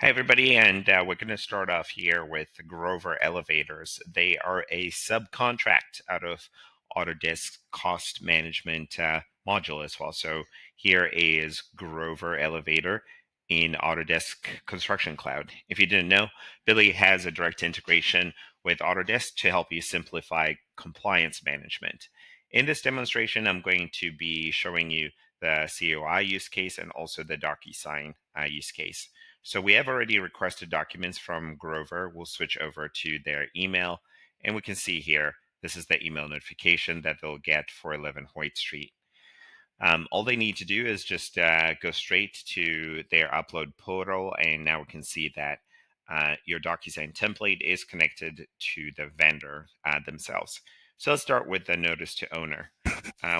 Hi, everybody, and we're going to start off here with Grover Elevators. They are a subcontract out of Autodesk Cost Management module as well. So here is Grover Elevator in Autodesk Construction Cloud. If you didn't know, Billy has a direct integration with Autodesk to help you simplify compliance management. In this demonstration, I'm going to be showing you the COI use case and also the Docusign use case. So we have already requested documents from Grover. We'll switch over to their email, and we can see here, this is the email notification that they'll get for 11 Hoyt Street. All they need to do is just go straight to their upload portal, and now we can see that your Docusign template is connected to the vendor themselves. So let's start with the notice to owner.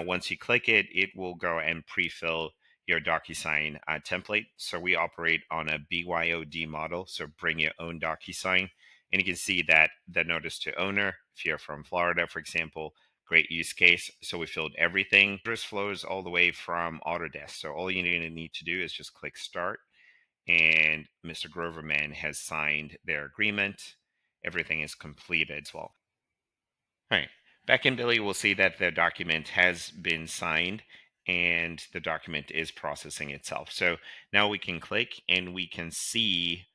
Once you click it, it will go and pre-fill your Docusign template. So we operate on a BYOD model, so bring your own Docusign. And you can see that the notice to owner, if you're from Florida, for example, great use case. So we filled everything. This flows all the way from Autodesk. So all you need to do is just click start. And Mr. Groverman has signed their agreement. Everything is completed as well. All right. Back in Billy, we'll see that the document has been signed and the document is processing itself. So now we can click and we can see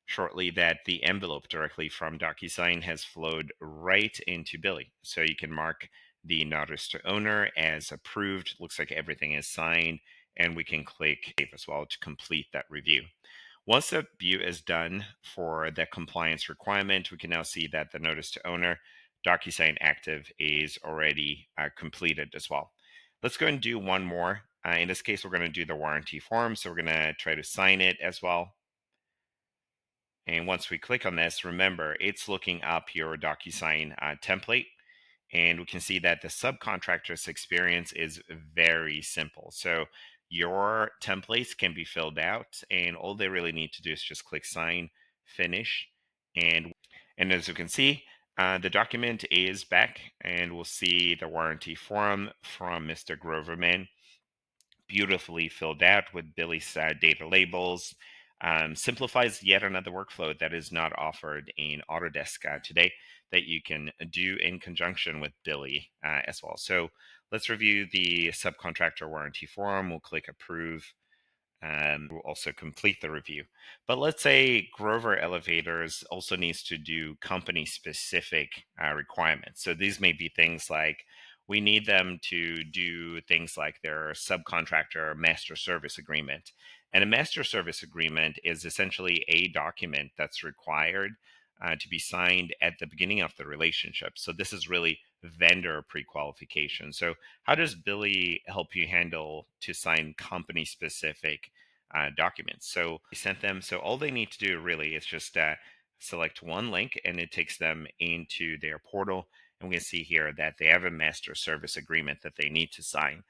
shortly that the envelope directly from Docusign has flowed right into Billy. So you can mark the notice to owner as approved. Looks like everything is signed, and we can click save as well to complete that review. Once the view is done for the compliance requirement, we can now see that the notice to owner Docusign active is already completed as well. Let's go and do one more. In this case, we're going to do the warranty form. So we're going to try to sign it as well. And once we click on this, remember, it's looking up your Docusign template. And we can see that the subcontractor's experience is very simple. So your templates can be filled out, and all they really need to do is just click sign, finish. And as you can see, the document is back, and we'll see the warranty form from Mr. Groverman, beautifully filled out with Billy's data labels. Simplifies yet another workflow that is not offered in Autodesk today that you can do in conjunction with Billy as well. So let's review the subcontractor warranty form. We'll click approve. We'll also complete the review. But let's say Grover Elevators also needs to do company specific requirements. So these may be things like we need them to do things like their subcontractor master service agreement. And a master service agreement is essentially a document that's required to be signed at the beginning of the relationship. So this is really vendor pre-qualification. So how does Billy help you handle to sign company specific documents? So we sent them. So all they need to do really is just select one link, and it takes them into their portal. And we can see here that they have a master service agreement that they need to sign.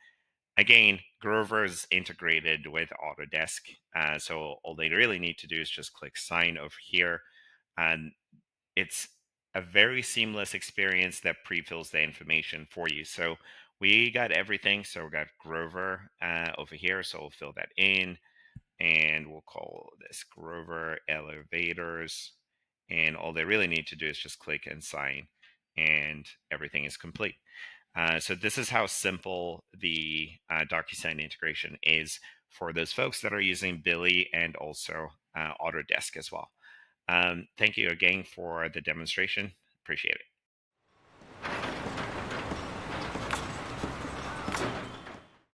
Again, Grover is integrated with Autodesk. So all they really need to do is just click sign over here. And it's a very seamless experience that pre-fills the information for you. So we got everything. So we got Grover over here. So we'll fill that in, and we'll call this Grover Elevators. And all they really need to do is just click and sign, and everything is complete. So this is how simple the DocuSign integration is for those folks that are using Billy and also Autodesk as well. Thank you again for the demonstration. Appreciate it.